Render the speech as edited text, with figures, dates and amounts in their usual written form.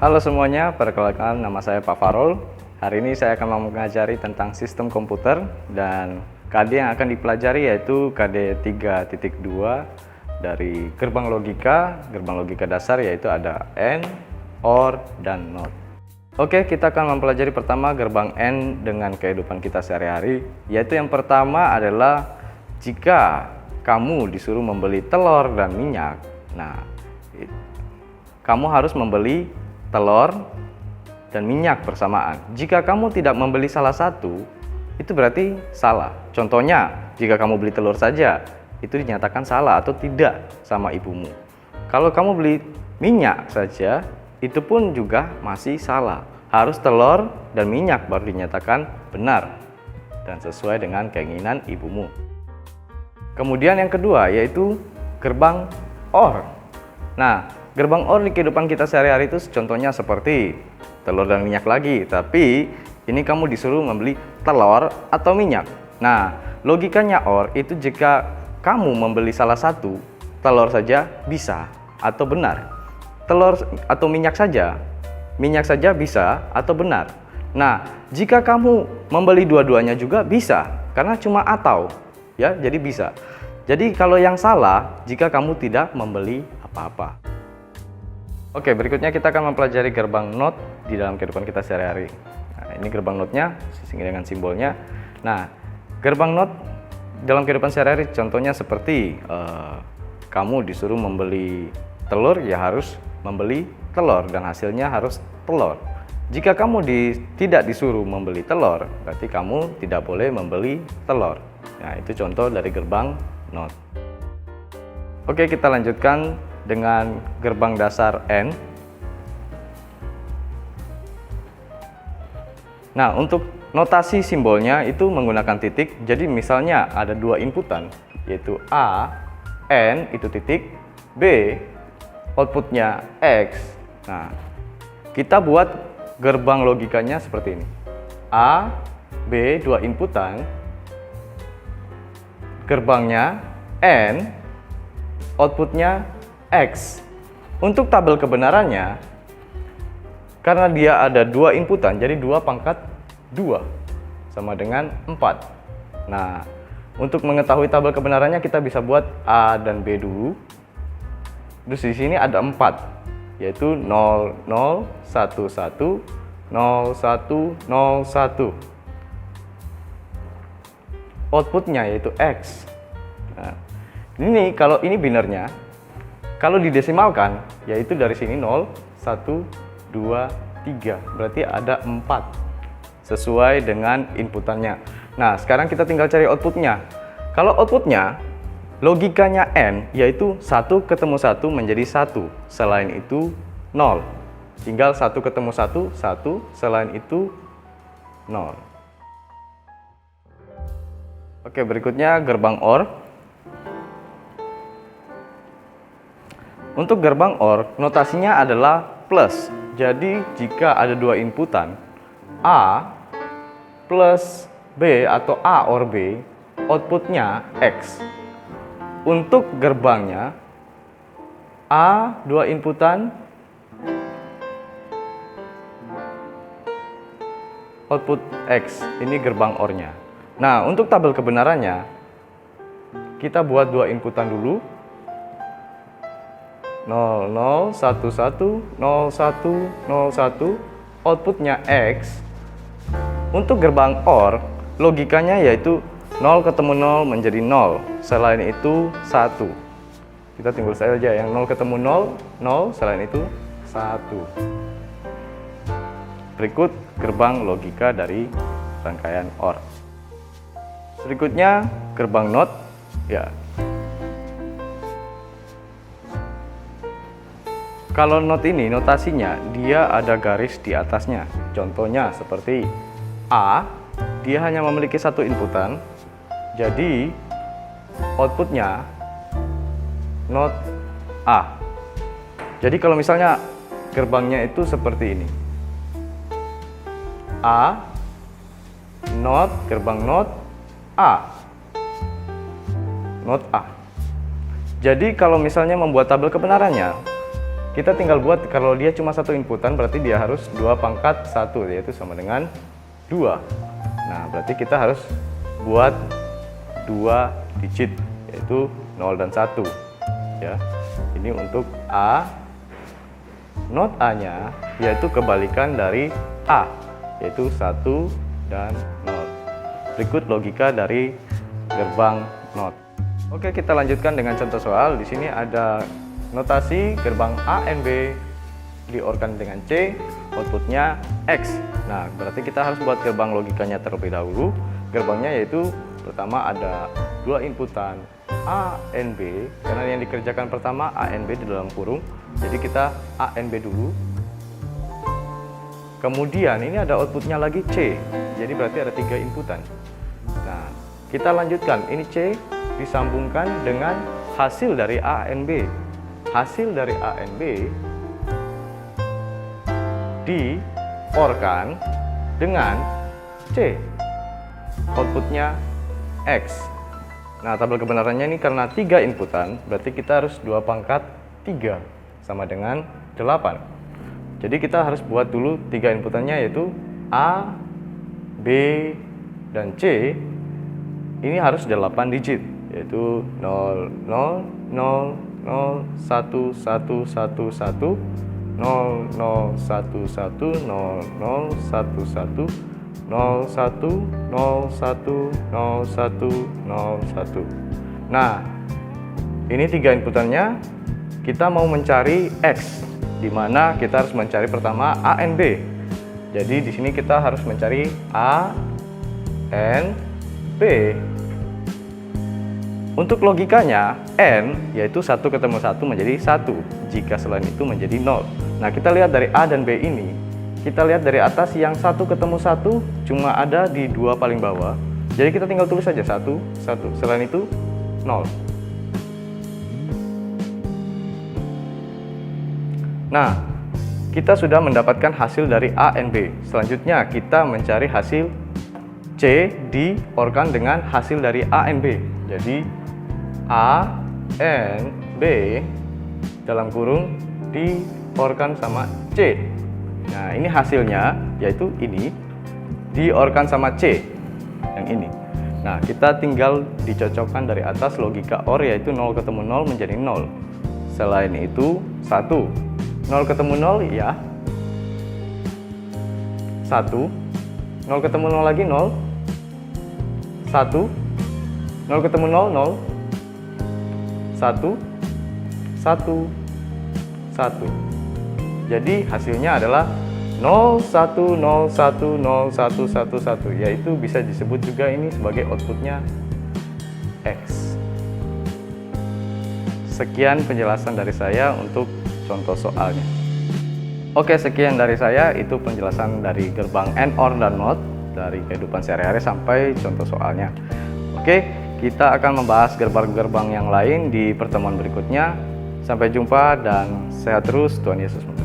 Halo semuanya, perkenalkan nama saya Pak Farol. Hari ini saya akan mengajari tentang sistem komputer dan KD yang akan dipelajari yaitu KD 3.2 dari gerbang logika dasar yaitu ada AND, OR, dan NOT. Oke, kita akan mempelajari pertama gerbang AND dengan kehidupan kita sehari-hari, yaitu yang pertama adalah jika kamu disuruh membeli telur dan minyak. Nah, kamu harus membeli telur dan minyak bersamaan. Jika kamu tidak membeli salah satu, itu berarti salah. Contohnya, jika kamu beli telur saja, itu dinyatakan salah atau tidak sama ibumu. Kalau kamu beli minyak saja, itu pun juga masih salah. Harus telur dan minyak baru dinyatakan benar dan sesuai dengan keinginan ibumu. Kemudian yang kedua yaitu gerbang OR. Nah, gerbang OR di kehidupan kita sehari-hari itu contohnya seperti telur dan minyak lagi, tapi ini kamu disuruh membeli telur atau minyak. Nah, logikanya OR itu jika kamu membeli salah satu, telur saja bisa atau benar. Telur atau minyak saja bisa atau benar. Nah, jika kamu membeli dua-duanya juga bisa, karena cuma atau, ya, jadi bisa. Jadi kalau yang salah jika kamu tidak membeli apa-apa. Oke, berikutnya kita akan mempelajari gerbang NOT di dalam kehidupan kita sehari-hari. Nah, ini gerbang NOT-nya dengan simbolnya. Nah, gerbang NOT dalam kehidupan sehari-hari contohnya seperti kamu disuruh membeli telur, ya harus membeli telur dan hasilnya harus telur. Jika kamu tidak disuruh membeli telur, berarti kamu tidak boleh membeli telur. Nah, itu contoh dari gerbang NOT. Oke, kita lanjutkan dengan gerbang dasar AND. Nah, untuk notasi simbolnya itu menggunakan titik. Jadi misalnya ada dua inputan, yaitu A, N itu titik, B, outputnya X. Nah, kita buat gerbang logikanya seperti ini. A, B, dua inputan, gerbangnya N, outputnya X. Untuk tabel kebenarannya, karena dia ada dua inputan, jadi 2 pangkat 2 sama dengan 4. Nah, untuk mengetahui tabel kebenarannya kita bisa buat A dan B dulu. Terus di sini ada 4, yaitu 0, 0, 1, 1, 0, 1, 0, 1. Outputnya yaitu X. Nah, ini kalau ini binernya, kalau didesimalkan yaitu dari sini 0, 1, 2, 3. Berarti ada 4 sesuai dengan inputannya. Nah, sekarang kita tinggal cari outputnya. Kalau outputnya logikanya N yaitu 1 ketemu 1 menjadi 1. Selain itu 0. Tinggal 1 ketemu 1, 1. Selain itu 0. Oke, berikutnya gerbang OR. Untuk gerbang OR, notasinya adalah plus. Jadi, jika ada dua inputan, A plus B atau A or B, outputnya X. Untuk gerbangnya, A, dua inputan, output X. Ini gerbang OR-nya. Nah, untuk tabel kebenarannya, kita buat dua inputan dulu. 0, 0, 1, 1, 0, 1, 0, 1, outputnya X. Untuk gerbang OR, logikanya yaitu 0 ketemu 0 menjadi 0, selain itu 1. Kita tinggal saja yang 0 ketemu 0, 0, selain itu 1. Berikut gerbang logika dari rangkaian OR. Berikutnya gerbang NOT, ya. Kalau NOT ini notasinya dia ada garis di atasnya. Contohnya seperti A, dia hanya memiliki satu inputan. Jadi outputnya NOT A. Jadi kalau misalnya gerbangnya itu seperti ini. A, NOT, gerbang NOT, A. NOT A. Jadi kalau misalnya membuat tabel kebenarannya, kita tinggal buat, kalau dia cuma satu inputan berarti dia harus 2 pangkat 1, yaitu sama dengan 2. Nah, berarti kita harus buat 2 digit, yaitu 0 dan 1 ya. Ini untuk A. Not A-nya yaitu kebalikan dari A, yaitu 1 dan 0. Berikut logika dari gerbang not. Oke, kita lanjutkan dengan contoh soal. Di sini ada notasi gerbang A and B di-OR-kan dengan C, outputnya X. Nah, berarti kita harus buat gerbang logikanya terlebih dahulu. Gerbangnya yaitu pertama ada 2 inputan A and B, karena yang dikerjakan pertama A and B di dalam kurung. Jadi kita A and B dulu. Kemudian ini ada outputnya lagi C. Jadi berarti ada 3 inputan. Nah, kita lanjutkan. Ini C disambungkan dengan hasil dari A and B. Hasil dari A and B di-OR-kan dengan C, outputnya X. Nah, tabel kebenarannya ini karena 3 inputan, berarti kita harus 2 pangkat 3 sama dengan 8. Jadi kita harus buat dulu 3 inputannya, yaitu A, B, dan C. Ini harus 8 digit, yaitu 0, 0, 0, 0, 1, 1, 1, 1, 0, 0, 1, 1, 0, 0, 1, 1, 0, 1, 0, 1, 0, 1, 0, 1. Nah, ini 3 inputannya. Kita mau mencari X, di mana kita harus mencari pertama A and B. Jadi di sini kita harus mencari A and B. Untuk logikanya, N yaitu 1 ketemu 1 menjadi 1, jika selain itu menjadi 0. Nah, kita lihat dari A dan B ini, kita lihat dari atas yang 1 ketemu 1 cuma ada di 2 paling bawah. Jadi kita tinggal tulis saja 1, 1, selain itu 0. Nah, kita sudah mendapatkan hasil dari A and B. Selanjutnya kita mencari hasil C di-OR-kan dengan hasil dari A and B. Jadi A and B dalam kurung di-OR-kan sama C. Nah, ini hasilnya, yaitu ini di-OR-kan sama C yang ini. Nah, kita tinggal dicocokkan dari atas logika OR, yaitu 0 ketemu 0 menjadi 0. Selain itu 1. 0 ketemu 0 ya 1. 0 ketemu 0 lagi 0. 1. 0 ketemu 0, 0. 1, 1, 1. Jadi hasilnya adalah 0, 1, 0, 1, 0, 1, 1, 1. Yaitu bisa disebut juga ini sebagai outputnya X. Sekian penjelasan dari saya untuk contoh soalnya. Oke, sekian dari saya. Itu penjelasan dari gerbang AND, OR, dan NOT dari kehidupan sehari-hari sampai contoh soalnya. Oke. Kita akan membahas gerbang-gerbang yang lain di pertemuan berikutnya. Sampai jumpa dan sehat terus. Tuhan Yesus memberkati.